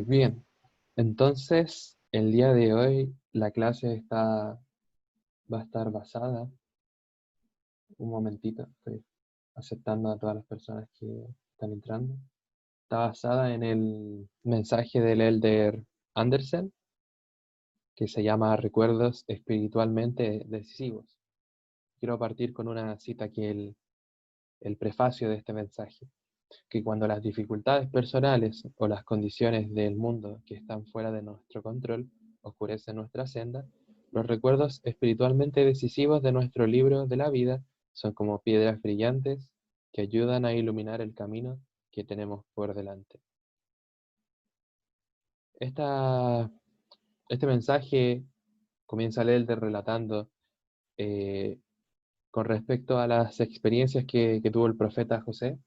Bien, entonces el día de hoy la clase va a estar basada, un momentito, estoy aceptando a todas las personas que están entrando. Está basada en el mensaje del Elder Andersen, que se llama Recuerdos espiritualmente decisivos. Quiero partir con una cita que el prefacio de este mensaje, que cuando las dificultades personales o las condiciones del mundo que están fuera de nuestro control oscurecen nuestra senda, los recuerdos espiritualmente decisivos de nuestro libro de la vida son como piedras brillantes que ayudan a iluminar el camino que tenemos por delante. Este mensaje comienza a leer relatando con respecto a las experiencias que tuvo el profeta José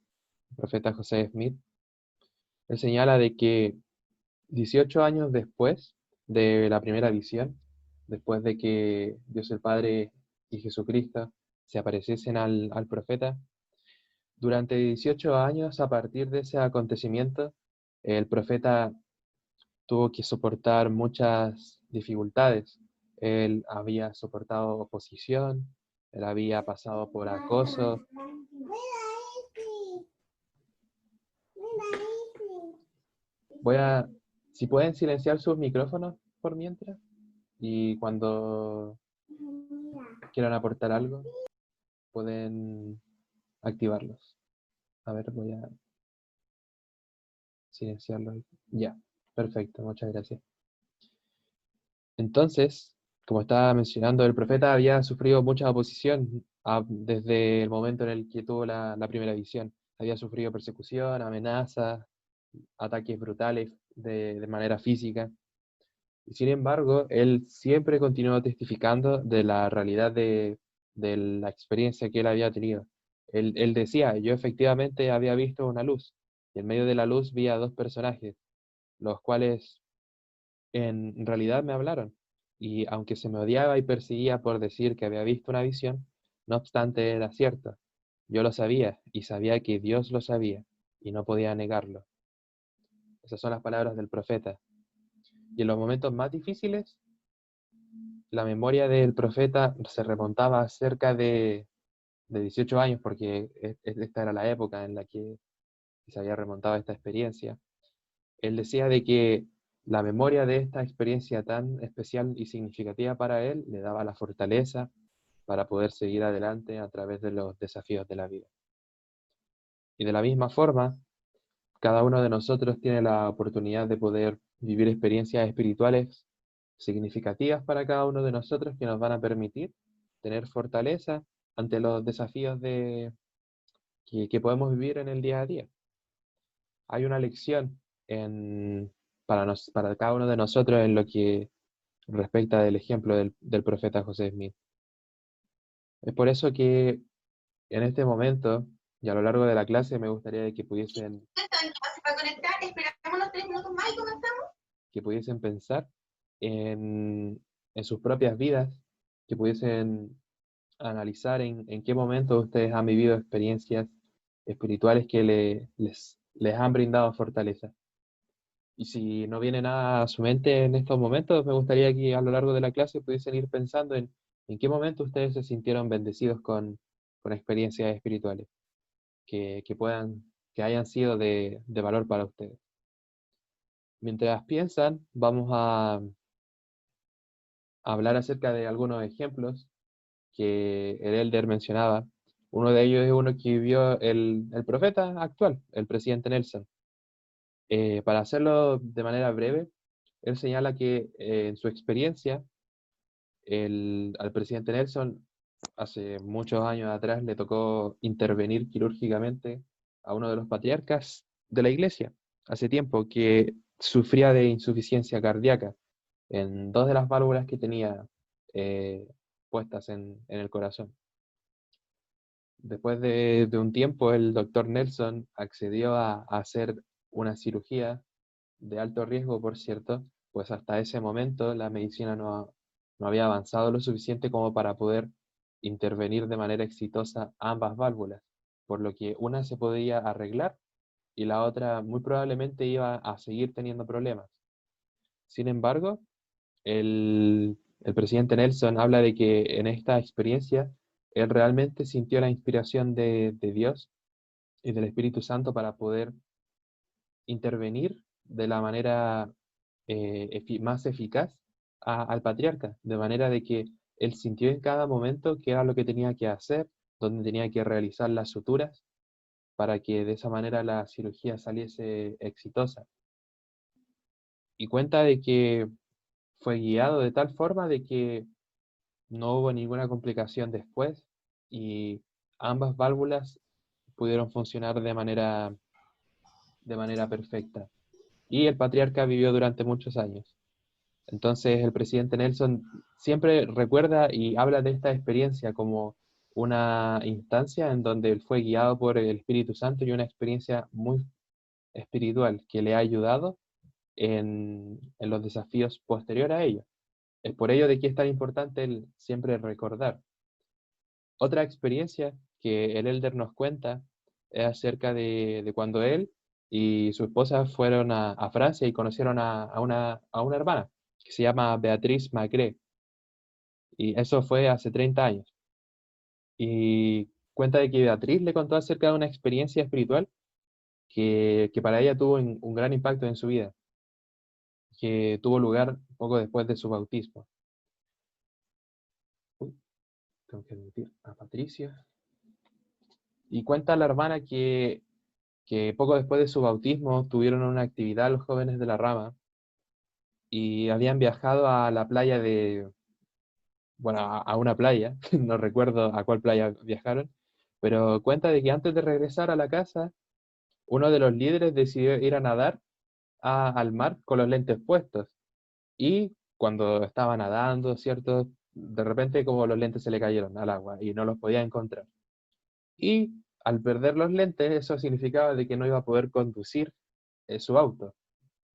Smith. Él señala de que 18 años después de la primera visión, después de que Dios el Padre y Jesucristo se apareciesen al profeta, durante 18 años a partir de ese acontecimiento, el profeta tuvo que soportar muchas dificultades. Él había soportado oposición, él había pasado por acoso. Si pueden silenciar sus micrófonos por mientras, y cuando quieran aportar algo, pueden activarlos. A ver, voy a silenciarlos. Ya, perfecto, muchas gracias. Entonces, como estaba mencionando, el profeta había sufrido mucha oposición desde el momento en el que tuvo la primera visión. Había sufrido persecución, amenazas, ataques brutales de manera física. Y sin embargo, él siempre continuó testificando de la realidad de la experiencia que él había tenido. Él decía, yo efectivamente había visto una luz, y en medio de la luz vi a dos personajes, los cuales en realidad me hablaron. Y aunque se me odiaba y perseguía por decir que había visto una visión, no obstante era cierto. Yo lo sabía, y sabía que Dios lo sabía, y no podía negarlo. Esas son las palabras del profeta. Y en los momentos más difíciles, la memoria del profeta se remontaba a cerca de 18 años, porque esta era la época en la que se había remontado esta experiencia. Él decía de que la memoria de esta experiencia tan especial y significativa para él le daba la fortaleza para poder seguir adelante a través de los desafíos de la vida. Y de la misma forma, cada uno de nosotros tiene la oportunidad de poder vivir experiencias espirituales significativas para cada uno de nosotros que nos van a permitir tener fortaleza ante los desafíos que podemos vivir en el día a día. Hay una lección para cada uno de nosotros en lo que respecta del ejemplo del profeta José Smith. Es por eso que en este momento y a lo largo de la clase me gustaría que pudiesen pensar en sus propias vidas, que pudiesen analizar en qué momento ustedes han vivido experiencias espirituales que les han brindado fortaleza. Y si no viene nada a su mente en estos momentos, me gustaría que a lo largo de la clase pudiesen ir pensando en qué momento ustedes se sintieron bendecidos con experiencias espirituales, que hayan sido de valor para ustedes. Mientras piensan, vamos a hablar acerca de algunos ejemplos que el Elder mencionaba. Uno de ellos es uno que vivió el profeta actual, el presidente Nelson. Para hacerlo de manera breve, él señala que en su experiencia, al presidente Nelson, hace muchos años atrás, le tocó intervenir quirúrgicamente a uno de los patriarcas de la iglesia, hace tiempo, que sufría de insuficiencia cardíaca en dos de las válvulas que tenía eh, puestas en el corazón. Después de un tiempo, el doctor Nelson accedió a hacer una cirugía de alto riesgo, por cierto, pues hasta ese momento la medicina no había avanzado lo suficiente como para poder intervenir de manera exitosa ambas válvulas, por lo que una se podía arreglar y la otra muy probablemente iba a seguir teniendo problemas. Sin embargo, el presidente Nelson habla de que en esta experiencia él realmente sintió la inspiración de Dios y del Espíritu Santo para poder intervenir de la manera más eficaz al patriarca, de manera de que él sintió en cada momento qué era lo que tenía que hacer, dónde tenía que realizar las suturas, para que de esa manera la cirugía saliese exitosa. Y cuenta de que fue guiado de tal forma de que no hubo ninguna complicación después y ambas válvulas pudieron funcionar de manera perfecta. Y el patriarca vivió durante muchos años. Entonces el presidente Nelson siempre recuerda y habla de esta experiencia como una instancia en donde él fue guiado por el Espíritu Santo y una experiencia muy espiritual que le ha ayudado en los desafíos posteriores a ello. Es por ello de que es tan importante el siempre recordar. Otra experiencia que el Elder nos cuenta es acerca de cuando él y su esposa fueron a Francia y conocieron a una hermana que se llama Beatriz Macré. Y eso fue hace 30 años. Y cuenta de que Beatriz le contó acerca de una experiencia espiritual que para ella tuvo un gran impacto en su vida, que tuvo lugar poco después de su bautismo. Uy, tengo que admitir a Patricia. Y cuenta la hermana que poco después de su bautismo tuvieron una actividad los jóvenes de la rama y habían viajado a la playa bueno, a una playa, no recuerdo a cuál playa viajaron, pero cuenta de que antes de regresar a la casa, uno de los líderes decidió ir a nadar al mar con los lentes puestos. Y cuando estaba nadando, ¿cierto? De repente como los lentes se le cayeron al agua y no los podía encontrar. Y al perder los lentes, eso significaba de que no iba a poder conducir su auto,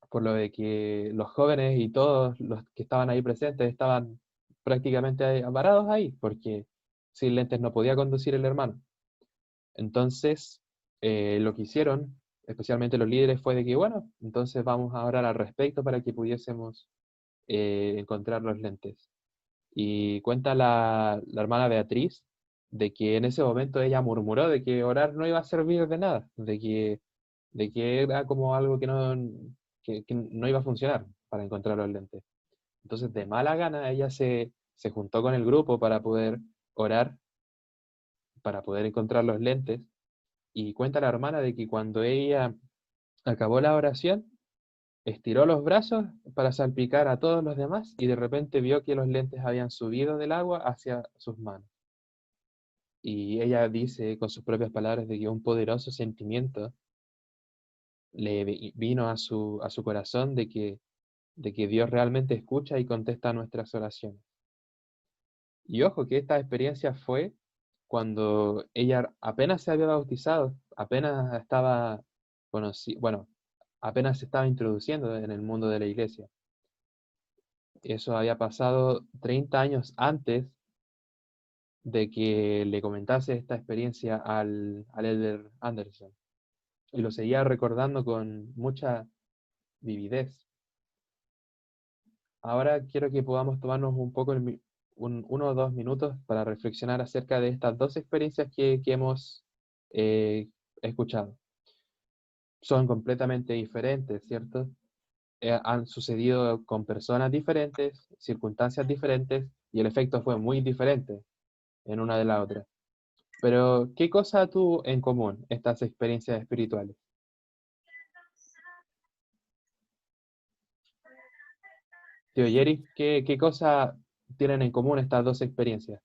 por lo de que los jóvenes y todos los que estaban ahí presentes estaban prácticamente varados ahí, porque sin lentes no podía conducir el hermano. Entonces, lo que hicieron, especialmente los líderes, fue de que, bueno, entonces vamos a orar al respecto para que pudiésemos encontrar los lentes. Y cuenta la hermana Beatriz de que en ese momento ella murmuró de que orar no iba a servir de nada, de que era como algo que no iba a funcionar para encontrar los lentes. Entonces, de mala gana, ella se juntó con el grupo para poder orar, para poder encontrar los lentes. Y cuenta la hermana de que cuando ella acabó la oración, estiró los brazos para salpicar a todos los demás y de repente vio que los lentes habían subido del agua hacia sus manos. Y ella dice con sus propias palabras de que un poderoso sentimiento vino a su corazón de que Dios realmente escucha y contesta nuestras oraciones. Y ojo que esta experiencia fue cuando ella apenas se había bautizado, apenas estaba bueno, apenas se estaba introduciendo en el mundo de la iglesia. Eso había pasado 30 años antes de que le comentase esta experiencia al Elder Anderson. Y lo seguía recordando con mucha vividez. Ahora quiero que podamos tomarnos un poco, 1 o 2 minutos para reflexionar acerca de estas dos experiencias que hemos eh, escuchado. Son completamente diferentes, ¿cierto? Han sucedido con personas diferentes, circunstancias diferentes, y el efecto fue muy diferente en una de la otra. Pero, ¿qué cosa tuvo en común estas experiencias espirituales? Tío Jerry, qué cosa tienen en común estas dos experiencias?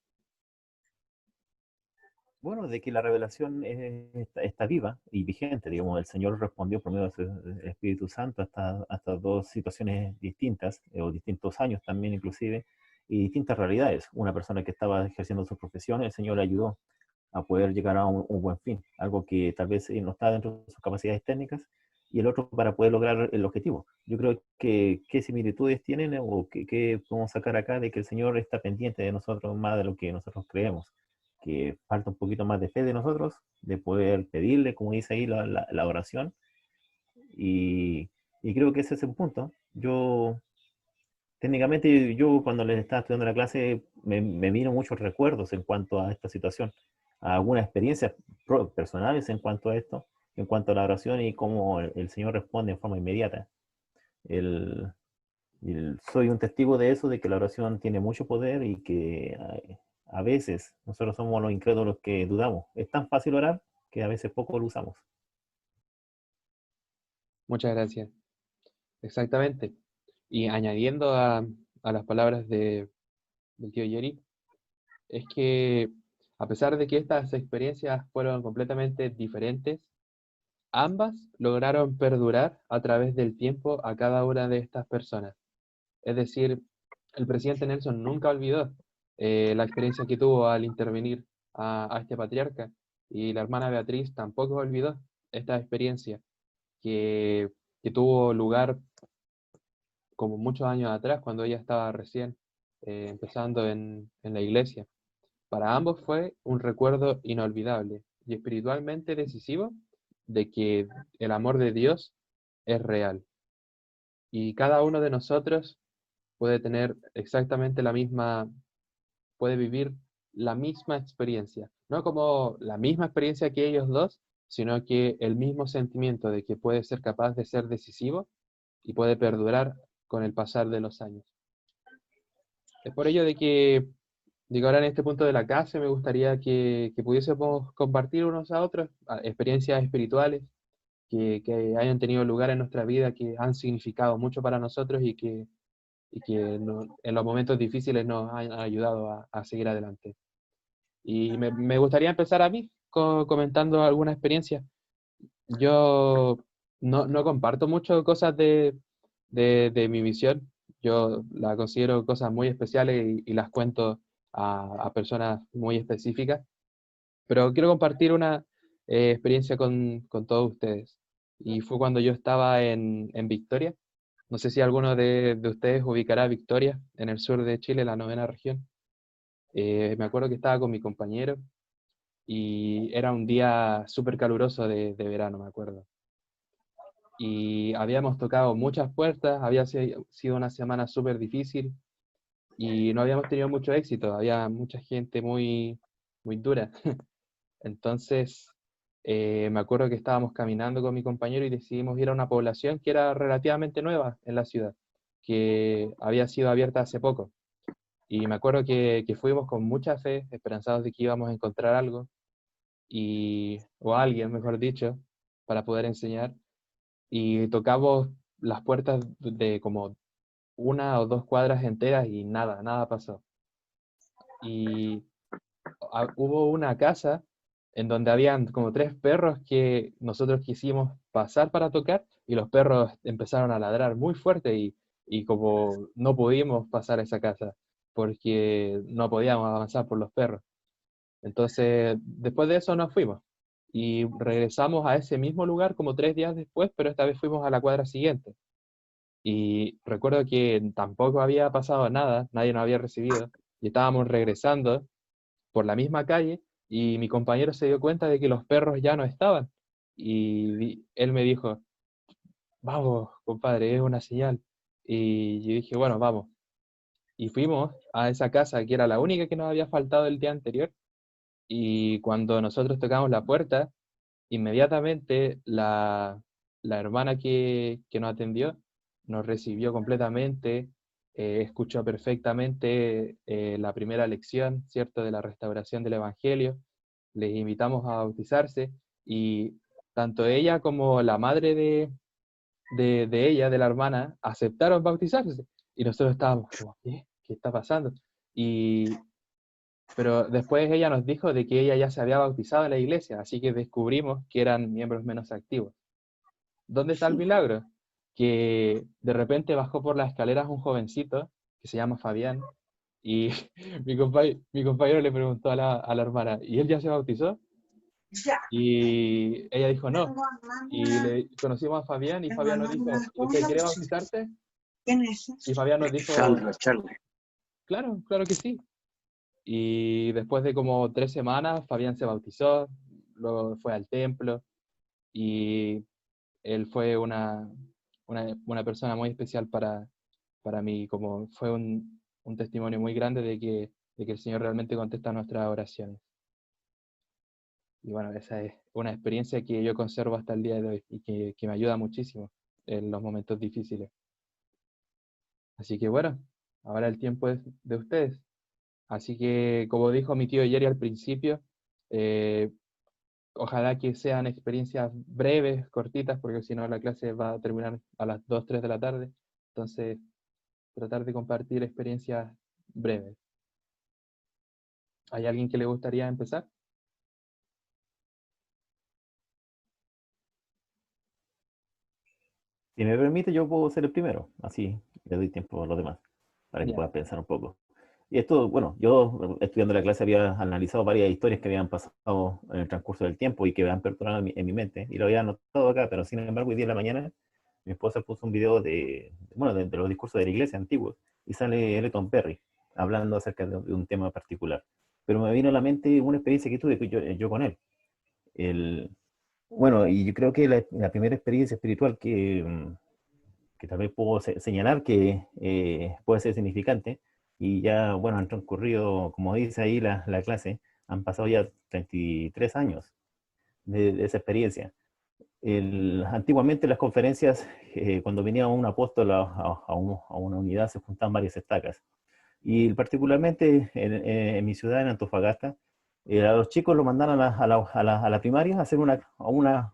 Bueno, de que la revelación está viva y vigente, digamos, el Señor respondió por medio de su Espíritu Santo a estas dos situaciones distintas, o distintos años también inclusive, y distintas realidades. Una persona que estaba ejerciendo su profesión, el Señor le ayudó a poder llegar a un buen fin, algo que tal vez no está dentro de sus capacidades técnicas, y el otro para poder lograr el objetivo. Yo creo que qué similitudes tienen o qué podemos sacar acá de que el Señor está pendiente de nosotros más de lo que nosotros creemos, que falta un poquito más de fe de nosotros, de poder pedirle, como dice ahí la oración, Y creo que ese es el punto. Técnicamente, yo cuando les estaba estudiando la clase, me vino muchos recuerdos en cuanto a esta situación, a algunas experiencias personales en cuanto a esto, en cuanto a la oración y cómo el Señor responde en forma inmediata. El, Soy un testigo de eso, de que la oración tiene mucho poder y que a veces nosotros somos los incrédulos que dudamos. Es tan fácil orar que a veces poco lo usamos. Muchas gracias. Exactamente. Y añadiendo a las palabras del tío Jerry, es que a pesar de que estas experiencias fueron completamente diferentes, ambas lograron perdurar a través del tiempo a cada una de estas personas. Es decir, el presidente Nelson nunca olvidó la experiencia que tuvo al intervenir a este patriarca, y la hermana Beatriz tampoco olvidó esta experiencia que, que tuvo lugar como muchos años atrás, cuando ella estaba recién empezando en la iglesia. Para ambos fue un recuerdo inolvidable y espiritualmente decisivo de que el amor de Dios es real. Y cada uno de nosotros puede tener exactamente la misma, puede vivir la misma experiencia. No como la misma experiencia que ellos dos, sino que el mismo sentimiento de que puede ser capaz de ser decisivo y puede perdurar con el pasar de los años. Es por ello de que, digo, ahora en este punto de la clase me gustaría que pudiésemos compartir unos a otros experiencias espirituales que hayan tenido lugar en nuestra vida, que han significado mucho para nosotros y que en los momentos difíciles nos han ayudado a seguir adelante. Y me gustaría empezar a mí comentando alguna experiencia. Yo no comparto mucho cosas de mi misión. Yo la considero cosas muy especiales y las cuento a personas muy específicas, pero quiero compartir una experiencia con todos ustedes. Y fue cuando yo estaba en Victoria. No sé si alguno de ustedes ubicará Victoria, en el sur de Chile, la novena región. Me acuerdo que estaba con mi compañero y era un día súper caluroso de verano, me acuerdo. Y habíamos tocado muchas puertas, había sido una semana súper difícil y no habíamos tenido mucho éxito, había mucha gente muy dura. Entonces, me acuerdo que estábamos caminando con mi compañero y decidimos ir a una población que era relativamente nueva en la ciudad, que había sido abierta hace poco. Y me acuerdo que fuimos con mucha fe, esperanzados de que íbamos a encontrar algo, o alguien, mejor dicho, para poder enseñar. Y tocamos las puertas de como 1 o 2 cuadras enteras y nada pasó. Y hubo una casa en donde habían como 3 perros que nosotros quisimos pasar para tocar y los perros empezaron a ladrar muy fuerte y como no pudimos pasar a esa casa porque no podíamos avanzar por los perros. Entonces, después de eso nos fuimos y regresamos a ese mismo lugar como 3 días después, pero esta vez fuimos a la cuadra siguiente. Y recuerdo que tampoco había pasado nada, nadie nos había recibido, y estábamos regresando por la misma calle y mi compañero se dio cuenta de que los perros ya no estaban. Y él me dijo, vamos, compadre, es una señal. Y yo dije, bueno, vamos. Y fuimos a esa casa que era la única que nos había faltado el día anterior. Y cuando nosotros tocamos la puerta, inmediatamente la hermana que nos atendió nos recibió completamente, escuchó perfectamente la primera lección, ¿cierto?, de la restauración del Evangelio. Les invitamos a bautizarse y tanto ella como la madre de ella, de la hermana, aceptaron bautizarse. Y nosotros estábamos como, ¿qué? ¿Qué está pasando? Y pero después ella nos dijo de que ella ya se había bautizado en la iglesia, así que descubrimos que eran miembros menos activos. ¿Dónde está el milagro? Que de repente bajó por las escaleras un jovencito que se llama Fabián y mi compañero le preguntó a la hermana, ¿y él ya se bautizó? Y ella dijo no. Y le conocimos a Fabián y Fabián nos dijo, ¿usted quiere bautizarse? Y Fabián nos dijo, claro, claro que sí. Y después de como 3 semanas, Fabián se bautizó, luego fue al templo y él fue una persona muy especial para mí, como fue un testimonio muy grande de que el Señor realmente contesta nuestras oraciones. Y bueno, esa es una experiencia que yo conservo hasta el día de hoy y que me ayuda muchísimo en los momentos difíciles. Así que bueno, ahora el tiempo es de ustedes. Así que, como dijo mi tío Jerry al principio, eh, ojalá que sean experiencias breves, cortitas, porque si no la clase va a terminar a las 2 3 de la tarde. Entonces, tratar de compartir experiencias breves. ¿Hay alguien que le gustaría empezar? Si me permite, yo puedo ser el primero, así le doy tiempo a los demás, para que Ya, puedan pensar un poco. Y esto, bueno, yo estudiando la clase había analizado varias historias que habían pasado en el transcurso del tiempo y que me han perdurado en mi mente, y lo había anotado acá, pero sin embargo, hoy día en la mañana mi esposa puso un video bueno, de los discursos de la iglesia antiguos, y sale Elton Perry hablando acerca de un tema particular. Pero me vino a la mente una experiencia que tuve yo con él. El, bueno, y yo creo que la primera experiencia espiritual que tal vez puedo señalar que puede ser significante, y ya, bueno, han transcurrido, como dice ahí la clase, han pasado ya 33 años de esa experiencia. Antiguamente las conferencias, cuando venía un apóstol a una unidad, se juntaban varias estacas. Y particularmente en mi ciudad, en Antofagasta, a los chicos los mandaron a la primaria a hacer como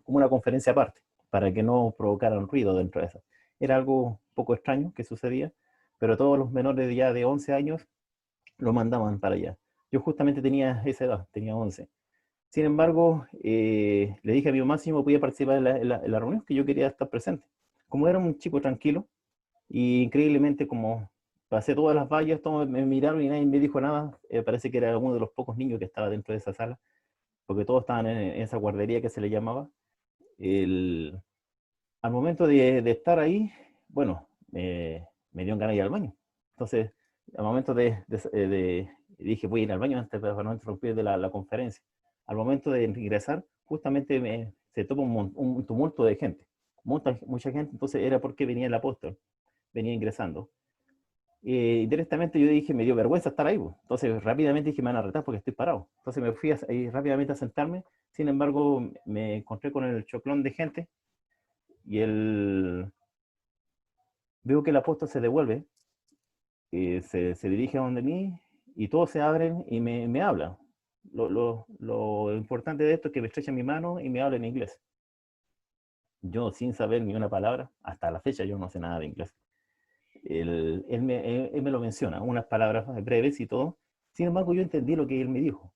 una conferencia aparte, para que no provocaran ruido dentro de esa. Era algo un poco extraño que sucedía, pero todos los menores ya de 11 años lo mandaban para allá. Yo justamente tenía esa edad, tenía 11. Sin embargo, le dije a mi mamá si me podía participar en la reunión, que yo quería estar presente. Como era un chico tranquilo, y increíblemente, como pasé todas las vallas, todos me miraron y nadie me dijo nada. Parece que era uno de los pocos niños que estaba dentro de esa sala, porque todos estaban en esa guardería que se le llamaba. El, Al momento de estar ahí, bueno, me dio ganas de ir al baño. Entonces, al momento dije, voy a ir al baño antes para no interrumpir de la conferencia. Al momento de ingresar, justamente se topa un tumulto de gente, mucha gente. Entonces era porque venía el apóstol, venía ingresando. Directamente yo dije, me dio vergüenza estar ahí, pues. Entonces rápidamente dije, me van a retar porque estoy parado. Entonces me fui ahí rápidamente a sentarme. Sin embargo, me encontré con el choclón de gente, y veo que el apóstol se devuelve, se dirige a donde mí, y todos se abren y me hablan. Lo importante de esto es que me estrecha mi mano y me habla en inglés. Yo, sin saber ni una palabra, hasta la fecha yo no sé nada de inglés. Él me lo menciona, unas palabras breves y todo. Sin embargo, yo entendí lo que él me dijo.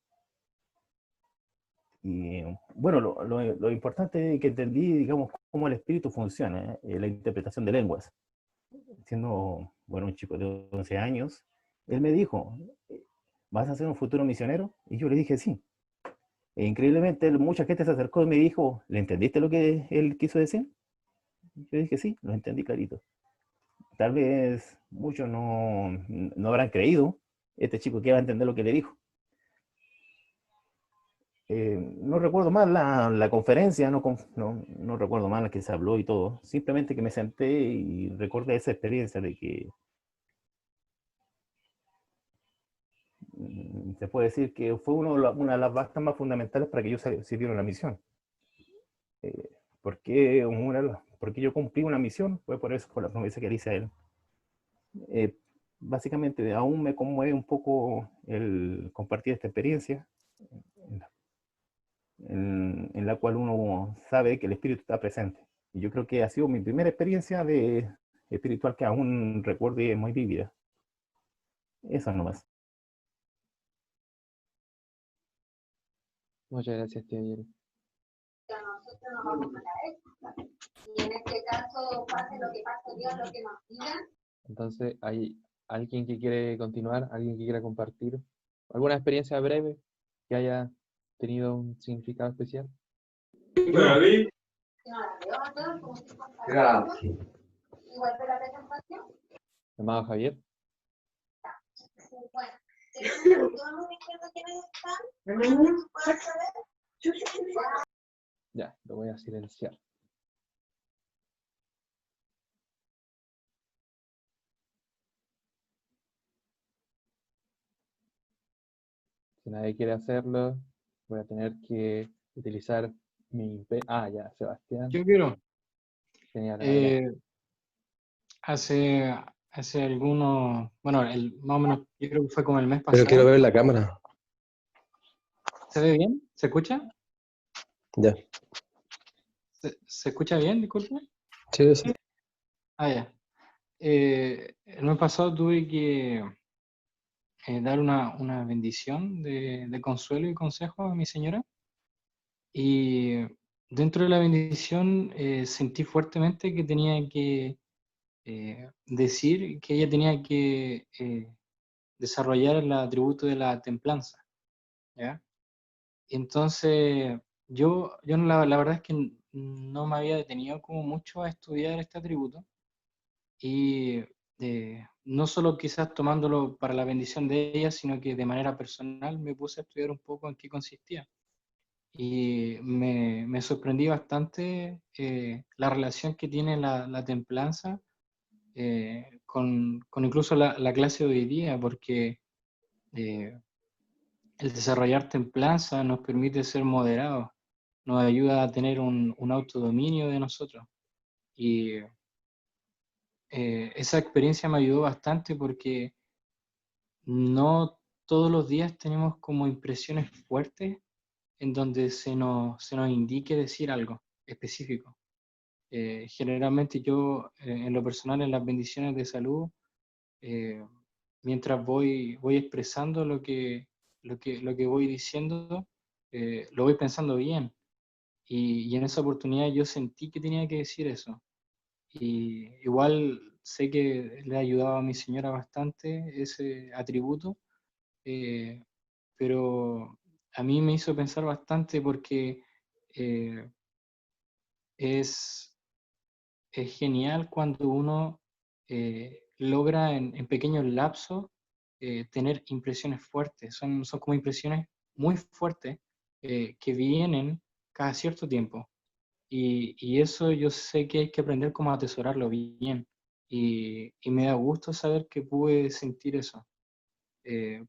Y bueno, lo importante es que entendí, digamos, cómo el espíritu funciona, la interpretación de lenguas. Siendo, bueno, un chico de 11 años, él me dijo, ¿vas a ser un futuro misionero? Y yo le dije, sí. E increíblemente, mucha gente se acercó y me dijo, ¿le entendiste lo que él quiso decir? Yo dije, sí, lo entendí clarito. Tal vez muchos no habrán creído este chico que iba a entender lo que le dijo. No recuerdo mal la conferencia, no recuerdo mal la que se habló y todo. Simplemente que me senté y recordé esa experiencia de que se puede decir que fue una de las bases más fundamentales para que yo sirviera en la misión. Eh, porque yo cumplí una misión, fue por eso, por la promesa que le hice a él. Eh, Básicamente, aún me conmueve un poco el compartir esta experiencia, en la cual uno sabe que el espíritu está presente. Y yo creo que ha sido mi primera experiencia espiritual que aún recuerdo y es muy vívida. Eso nomás. muchas gracias, tío Jerry. Nosotros nos vamos a la época. Y en este caso, pase lo que pase, Dios lo que nos diga. Entonces, ¿hay alguien que quiere continuar? ¿Alguien que quiera compartir alguna experiencia breve que haya tenido un significado especial? Gracias. Igual de la presentación. Llamado Javier. Bueno, ¿todos los quiénes están? ¿Puedo saber? Ya, lo voy a silenciar. Si nadie quiere hacerlo, voy a tener que utilizar Ah, ya, Sebastián. Yo quiero. Genial, adelante. Hace algunos, bueno, más o menos, yo creo que fue como el mes Pero quiero pasado. ver la cámara. ¿Se ve bien? ¿Se escucha? Ya. ¿Se escucha bien? Disculpe. Sí, sí. Ah, ya. El mes pasado tuve que dar una bendición de consuelo y consejo a mi señora. Y dentro de la bendición sentí fuertemente que tenía que decir que ella tenía que desarrollar el atributo de la templanza, ¿ya? Entonces, yo la verdad es que no me había detenido como mucho a estudiar este atributo y no solo quizás tomándolo para la bendición de ella, sino que de manera personal me puse a estudiar un poco en qué consistía. Y me sorprendí bastante la relación que tiene la templanza con incluso la clase de hoy día, porque eh, el desarrollar templanza nos permite ser moderados, nos ayuda a tener un autodominio de nosotros. Y esa experiencia me ayudó bastante porque no todos los días tenemos como impresiones fuertes en donde se nos indique decir algo específico. Generalmente yo, en lo personal, en las bendiciones de salud, eh, mientras voy expresando lo que voy diciendo, lo voy pensando bien. Y en esa oportunidad yo sentí que tenía que decir eso. Y igual sé que le ha ayudado a mi señora bastante ese atributo, eh, pero a mí me hizo pensar bastante porque eh, es, es genial cuando uno logra en pequeños lapsos tener impresiones fuertes. Son como impresiones muy fuertes que vienen cada cierto tiempo. Y eso yo sé que hay que aprender cómo atesorarlo bien. Y me da gusto saber que pude sentir eso.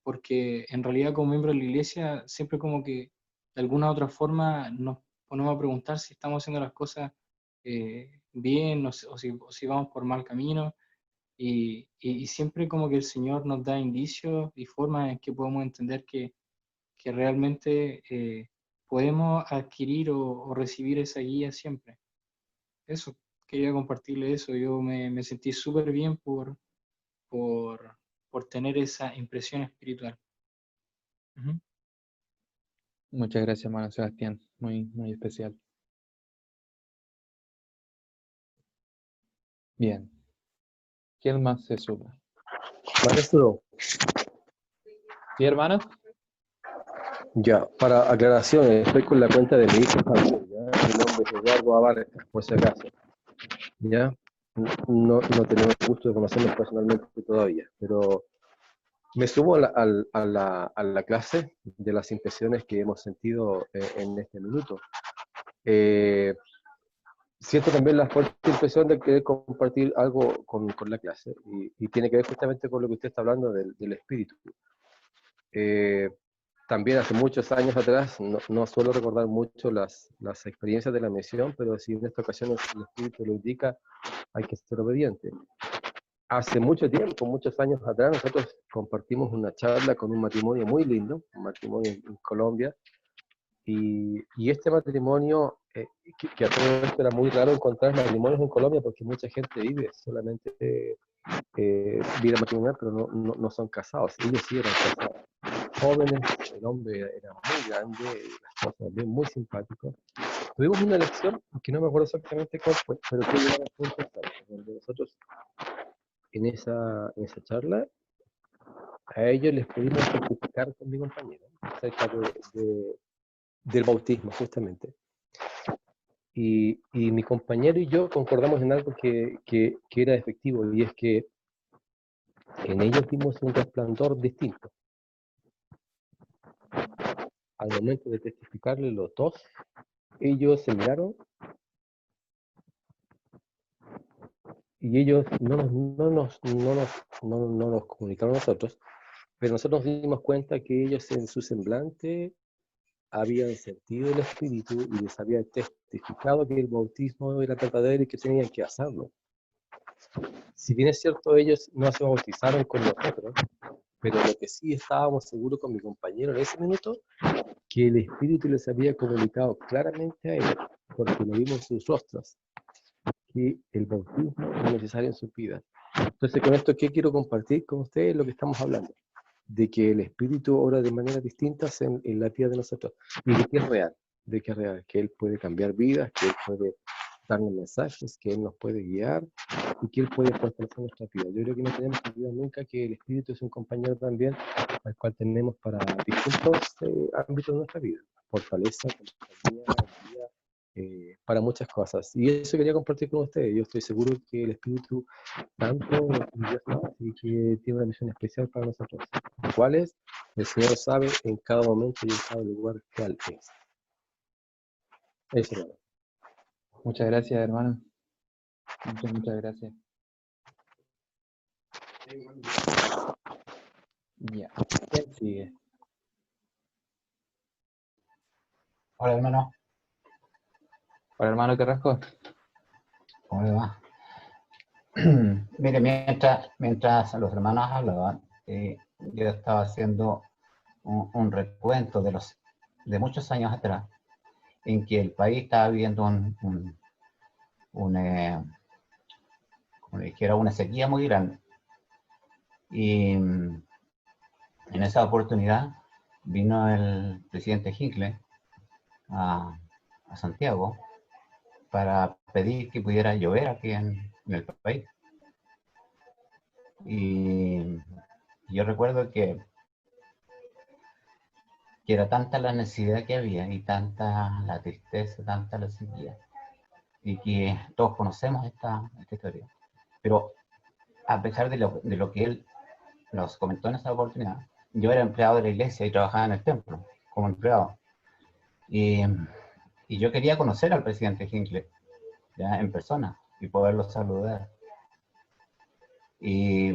Porque en realidad como miembro de la iglesia siempre como que de alguna u otra forma nos ponemos a preguntar si estamos haciendo las cosas bien o si vamos por mal camino y siempre como que el Señor nos da indicios y formas en que podemos entender que realmente podemos adquirir o recibir esa guía siempre. Eso, quería compartirle eso. Yo me sentí súper bien por, por tener esa impresión espiritual. Ujú. Muchas gracias, hermano Sebastián. Muy, muy especial. Bien. ¿Quién más se suma? Maestro, ¿Sí, hermano? ya, para aclaraciones, estoy con la cuenta de mi hijo Javier, ¿ya? Mi nombre es Eduardo Abarca, por si acaso, ¿ya? No tenemos gusto de conocernos personalmente todavía, pero me sumo a la clase de las impresiones que hemos sentido en este minuto. Siento también la fuerte impresión de querer compartir algo con la clase y tiene que ver justamente con lo que usted está hablando del espíritu. También hace muchos años atrás, no suelo recordar mucho las experiencias de la misión, pero si en esta ocasión el espíritu lo indica, hay que ser obediente. Hace mucho tiempo, muchos años atrás, nosotros compartimos una charla con un matrimonio muy lindo, un matrimonio en Colombia, y este matrimonio, que a todo esto era muy raro encontrar matrimonios en Colombia porque mucha gente vive solamente vida matrimonial, pero no son casados. Ellos sí eran casados. Jóvenes, el hombre era muy grande, las cosas también muy simpáticos. Tuvimos una lección que no me acuerdo exactamente cuál fue, pero que llegaba a punto exacto, donde nosotros en esa charla a ellos les pudimos certificar con mi compañero acerca del bautismo, justamente. Y mi compañero y yo concordamos en algo que era efectivo, y es que en ellos vimos un resplandor distinto. Al momento de testificarle los dos, ellos se miraron y ellos no nos comunicaron a nosotros, pero nosotros nos dimos cuenta que ellos en su semblante habían sentido el Espíritu y les habían testificado que el bautismo era verdadero y que tenían que hacerlo. Si bien es cierto, ellos no se bautizaron con nosotros, pero lo que sí estábamos seguros con mi compañero en ese minuto, que el Espíritu les había comunicado claramente a ellos, porque lo vimos en sus rostros, que el bautismo es necesario en sus vidas. Entonces, con esto, ¿qué quiero compartir con ustedes? Lo que estamos hablando, de que el Espíritu obra de maneras distintas en la vida de nosotros, y de que es real, que Él puede cambiar vidas, que Él puede darnos mensajes, que Él nos puede guiar, y que Él puede fortalecer nuestra vida. Yo creo que no tenemos que olvidar nunca que el Espíritu es un compañero también, al cual tenemos para distintos ámbitos de nuestra vida, fortaleza, compañía, guía, para muchas cosas. Y eso quería compartir con ustedes. Yo estoy seguro que el Espíritu tanto Dios más y que tiene una misión especial para nosotros. ¿Cuál es? El Señor sabe en cada momento y en cada lugar cuál es. Eso, hermano. Muchas gracias, hermano. Muchas gracias. Ya. ¿Quién sigue? Hola, hermano. Hola, hermano Carrasco. ¿Cómo le va? Mire, mientras los hermanos hablaban, yo estaba haciendo un recuento de muchos años atrás, en que el país estaba viviendo como le dijera, una sequía muy grande. Y en esa oportunidad vino el presidente Hinckley a Santiago para pedir que pudiera llover aquí en el país. Y yo recuerdo que era tanta la necesidad que había y tanta la tristeza, tanta la sequía, y que todos conocemos esta historia. Pero a pesar de lo que él nos comentó en esa oportunidad, yo era empleado de la iglesia y trabajaba en el templo como empleado. Y yo quería conocer al presidente Hinckley ya en persona y poderlo saludar. Y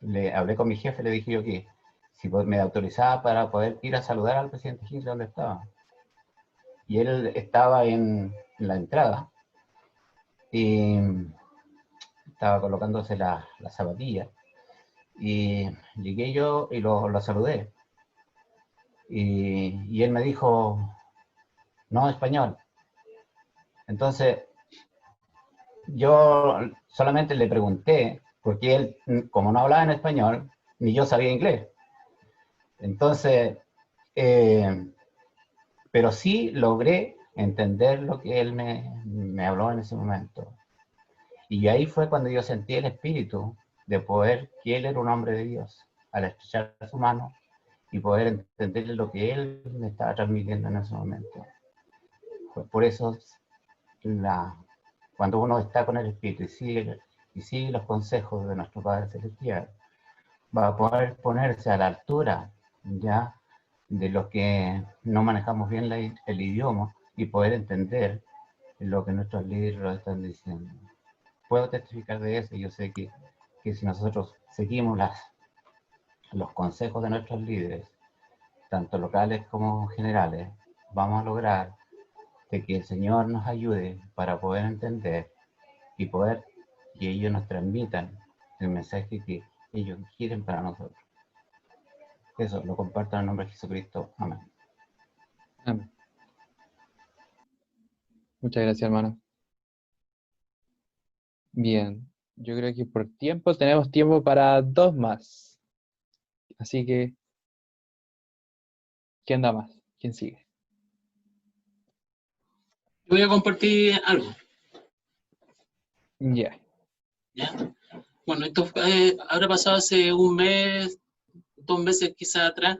le hablé con mi jefe, le dije yo que si me autorizaba para poder ir a saludar al presidente Hinckley donde estaba. Y él estaba en la entrada y estaba colocándose la zapatilla. Y llegué yo y lo saludé. Y él me dijo, no español. Entonces, yo solamente le pregunté, porque él, como no hablaba en español, ni yo sabía inglés. Entonces, pero sí logré entender lo que él me habló en ese momento. Y ahí fue cuando yo sentí el espíritu de poder, que él era un hombre de Dios, al estrechar su mano y poder entender lo que él me estaba transmitiendo en ese momento. Pues por eso, cuando uno está con el espíritu y sigue los consejos de nuestro Padre Celestial, va a poder ponerse a la altura ya de los que no manejamos bien el idioma y poder entender lo que nuestros líderes están diciendo. Puedo testificar de eso. Yo sé que si nosotros seguimos los consejos de nuestros líderes, tanto locales como generales, vamos a lograr de que el Señor nos ayude para poder entender y poder que ellos nos transmitan el mensaje que ellos quieren para nosotros. Eso lo comparto en el nombre de Jesucristo. Amén. Amén. Muchas gracias, hermano. Bien, yo creo que por tiempo tenemos tiempo para dos más. Así que, ¿quién da más? ¿Quién sigue? Voy a compartir algo. Ya. ¿Ya? Bueno, esto habrá pasado hace un mes, 2 meses quizás atrás,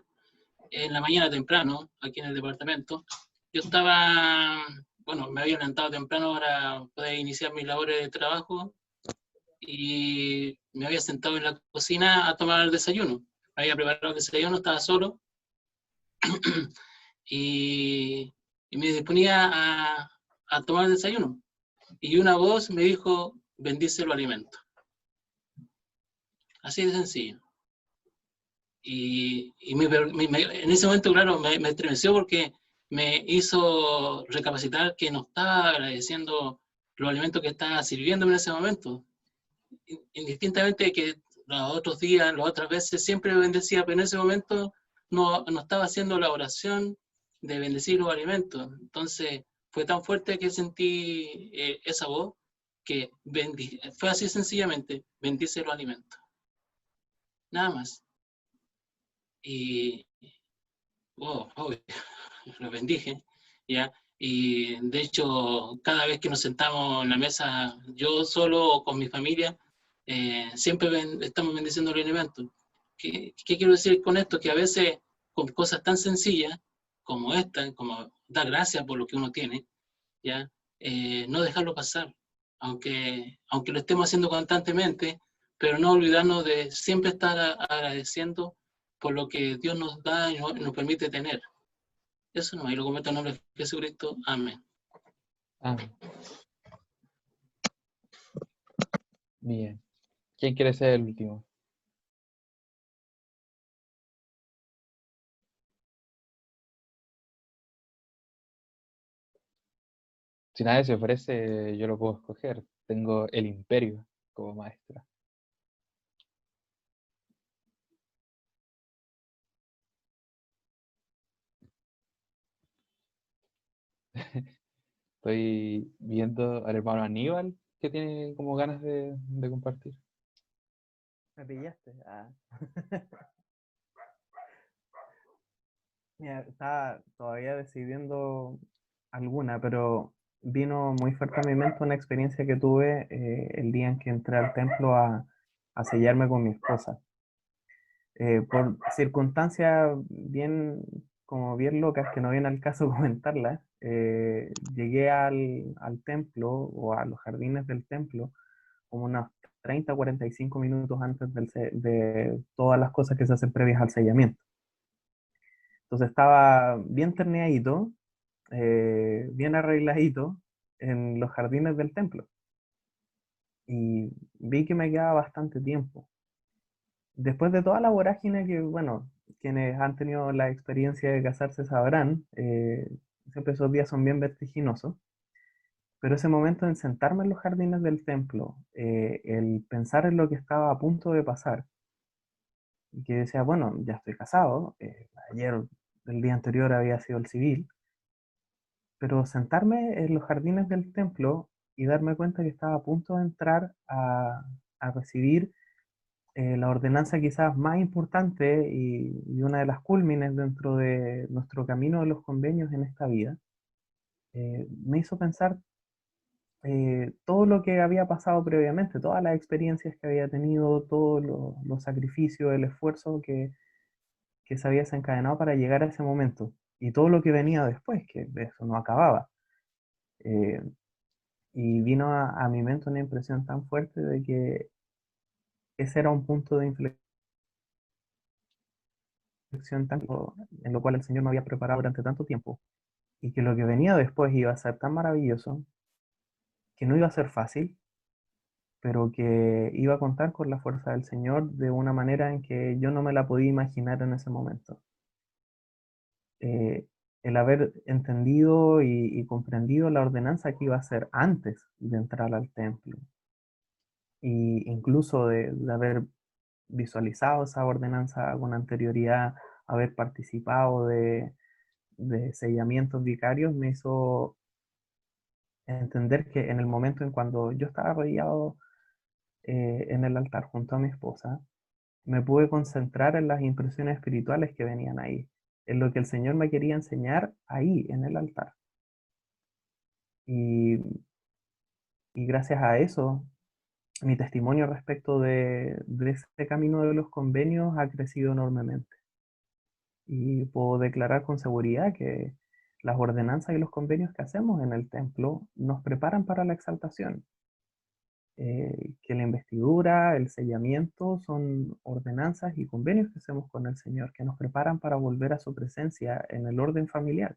en la mañana temprano, aquí en el departamento. Yo estaba, bueno, me había levantado temprano para poder iniciar mis labores de trabajo y me había sentado en la cocina a tomar el desayuno. Me había preparado el desayuno, estaba solo y me disponía a tomar el desayuno. Y una voz me dijo, bendice los alimentos. Así de sencillo. En ese momento, claro, me estremeció porque me hizo recapacitar que no estaba agradeciendo los alimentos que estaba sirviéndome en ese momento. Indistintamente que los otros días, las otras veces, siempre bendecía, pero en ese momento no estaba haciendo la oración de bendecir los alimentos. Entonces fue tan fuerte que sentí esa voz que fue así sencillamente, bendice los alimentos. Nada más. Y los bendije, ¿ya? Y de hecho, cada vez que nos sentamos en la mesa, yo solo o con mi familia, siempre estamos bendiciendo los alimentos. ¿Qué quiero decir con esto? Que a veces con cosas tan sencillas como esta, como dar gracias por lo que uno tiene, ¿ya? No dejarlo pasar, aunque lo estemos haciendo constantemente, pero no olvidarnos de siempre estar agradeciendo por lo que Dios nos da y nos permite tener. Eso no, y lo comento en nombre de Jesucristo. Amén. Amén. Bien. ¿Quién quiere ser el último? Si nadie se ofrece, yo lo puedo escoger. Tengo el Imperio como maestra. Estoy viendo al hermano Aníbal, que tiene como ganas de compartir. Me pillaste. Ah. Mira, estaba todavía decidiendo alguna, pero vino muy fuerte a mi mente una experiencia que tuve el día en que entré al templo a sellarme con mi esposa. Por circunstancias como bien locas que no viene al caso comentarlas, llegué al templo o a los jardines del templo como unos 30 o 45 minutos antes de todas las cosas que se hacen previas al sellamiento. Entonces estaba bien terneadito, bien arregladito en los jardines del templo. Y vi que me quedaba bastante tiempo. Después de toda la vorágine que, bueno, quienes han tenido la experiencia de casarse sabrán, siempre esos días son bien vertiginosos. Pero ese momento en sentarme en los jardines del templo, el pensar en lo que estaba a punto de pasar, y que decía, bueno, ya estoy casado, ayer, el día anterior había sido el civil, pero sentarme en los jardines del templo y darme cuenta que estaba a punto de entrar a recibir la ordenanza quizás más importante y una de las cúlmines dentro de nuestro camino de los convenios en esta vida, me hizo pensar todo lo que había pasado previamente, todas las experiencias que había tenido, todos los sacrificios, el esfuerzo que se había desencadenado para llegar a ese momento y todo lo que venía después, que de eso no acababa. Eh, y vino a mi mente una impresión tan fuerte de que ese era un punto de inflexión en lo cual el Señor me había preparado durante tanto tiempo y que lo que venía después iba a ser tan maravilloso que no iba a ser fácil, pero que iba a contar con la fuerza del Señor de una manera en que yo no me la podía imaginar en ese momento. El haber entendido y comprendido la ordenanza que iba a hacer antes de entrar al templo, y incluso de haber visualizado esa ordenanza con anterioridad, haber participado de sellamientos vicarios, me hizo entender que en el momento en cuando yo estaba arrodillado en el altar junto a mi esposa, me pude concentrar en las impresiones espirituales que venían ahí, en lo que el Señor me quería enseñar ahí, en el altar. Y, y gracias a eso, mi testimonio respecto de este camino de los convenios ha crecido enormemente. Y puedo declarar con seguridad que las ordenanzas y los convenios que hacemos en el templo nos preparan para la exaltación. Que la investidura, el sellamiento son ordenanzas y convenios que hacemos con el Señor, que nos preparan para volver a su presencia en el orden familiar.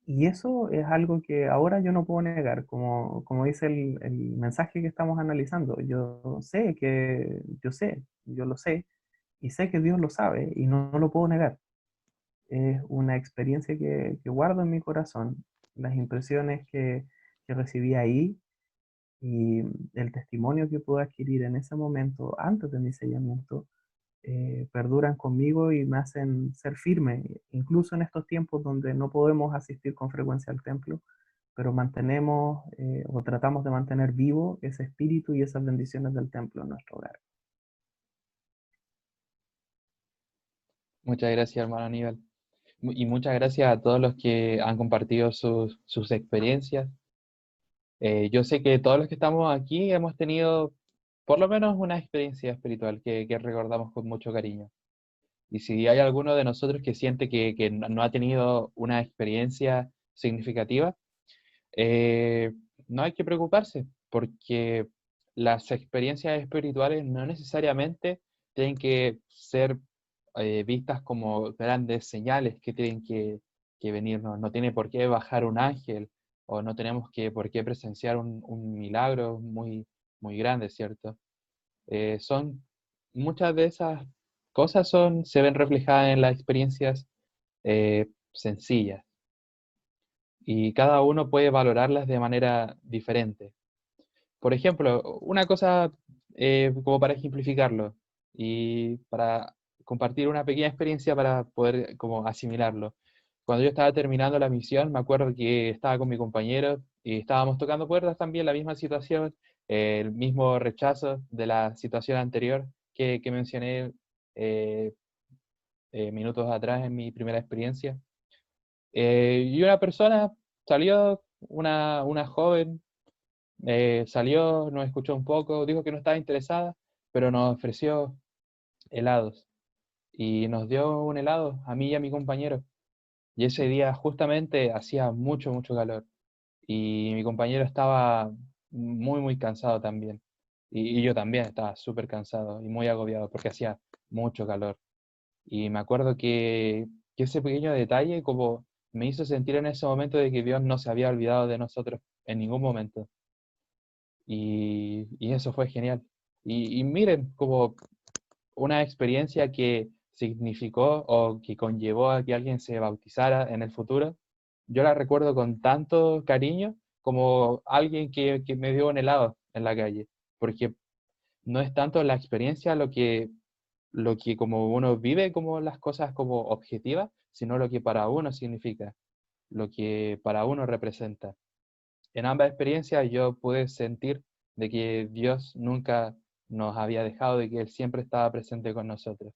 Y eso es algo que ahora yo no puedo negar, como dice el mensaje que estamos analizando. Yo lo sé, y sé que Dios lo sabe y no lo puedo negar. Es una experiencia que guardo en mi corazón, las impresiones que recibí ahí y el testimonio que pude adquirir en ese momento, antes de mi sellamiento, perduran conmigo y me hacen ser firme, incluso en estos tiempos donde no podemos asistir con frecuencia al templo, pero mantenemos o tratamos de mantener vivo ese espíritu y esas bendiciones del templo en nuestro hogar. Muchas gracias, hermano Aníbal. Y muchas gracias a todos los que han compartido sus experiencias. Yo sé que todos los que estamos aquí hemos tenido por lo menos una experiencia espiritual que recordamos con mucho cariño. Y si hay alguno de nosotros que siente que no ha tenido una experiencia significativa, eh, no hay que preocuparse, porque las experiencias espirituales no necesariamente tienen que ser vistas como grandes señales que tienen que venirnos. No tiene por qué bajar un ángel, o no tenemos por qué presenciar un milagro muy grande, ¿cierto? Muchas de esas cosas se ven reflejadas en las experiencias sencillas, y cada uno puede valorarlas de manera diferente. Por ejemplo, una cosa como para ejemplificarlo y para compartir una pequeña experiencia para poder como asimilarlo. Cuando yo estaba terminando la misión, me acuerdo que estaba con mi compañero y estábamos tocando puertas también, la misma situación, el mismo rechazo de la situación anterior que mencioné eh, minutos atrás en mi primera experiencia. Y una persona salió, una joven, salió, nos escuchó un poco, dijo que no estaba interesada, pero nos ofreció helados. Y nos dio un helado a mí y a mi compañero. Y ese día justamente hacía mucho calor. Y mi compañero estaba muy cansado también. Y yo también estaba súper cansado y muy agobiado porque hacía mucho calor. Y me acuerdo que ese pequeño detalle como me hizo sentir en ese momento de que Dios no se había olvidado de nosotros en ningún momento. Y eso fue genial. Y miren, como una experiencia que significó o que conllevó a que alguien se bautizara en el futuro, yo la recuerdo con tanto cariño como alguien que me dio un helado en la calle, porque no es tanto la experiencia lo que como uno vive como las cosas como objetivas, sino lo que para uno significa, lo que para uno representa. En ambas experiencias yo pude sentir de que Dios nunca nos había dejado y que Él siempre estaba presente con nosotros.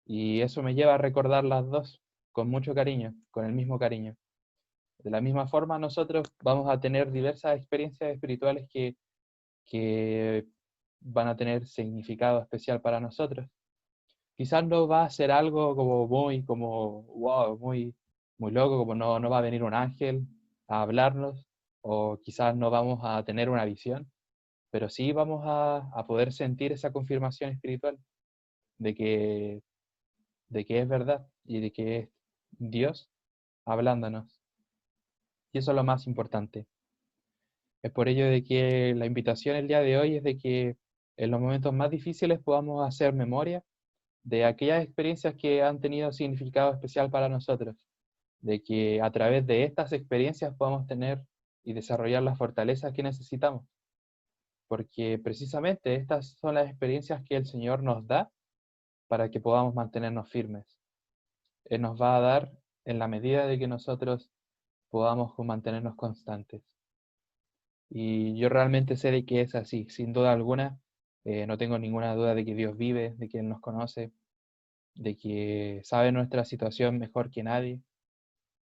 Y eso me lleva a recordar las dos con mucho cariño, con el mismo cariño. De la misma forma, nosotros vamos a tener diversas experiencias espirituales que van a tener significado especial para nosotros. Quizás no va a ser algo como wow, muy loco, como no va a venir un ángel a hablarnos, o quizás no vamos a tener una visión, pero sí vamos a poder sentir esa confirmación espiritual de que es verdad y de que es Dios hablándonos. Y eso es lo más importante. Es por ello de que la invitación el día de hoy es de que en los momentos más difíciles podamos hacer memoria de aquellas experiencias que han tenido significado especial para nosotros, de que a través de estas experiencias podamos tener y desarrollar las fortalezas que necesitamos, porque precisamente estas son las experiencias que el Señor nos da para que podamos mantenernos firmes. Él nos va a dar en la medida de que nosotros podamos mantenernos constantes. Y yo realmente sé de que es así, sin duda alguna. No tengo ninguna duda de que Dios vive, de que Él nos conoce, de que sabe nuestra situación mejor que nadie,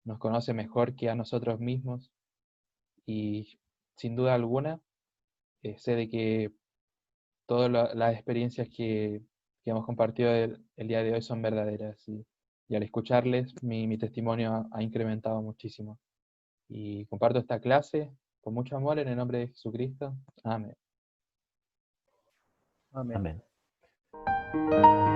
nos conoce mejor que a nosotros mismos, y sin duda alguna sé de que todas las experiencias que hemos compartido el día de hoy son verdaderas, y al escucharles mi testimonio ha incrementado muchísimo. Y comparto esta clase con mucho amor en el nombre de Jesucristo. Amén. Amén. Amén.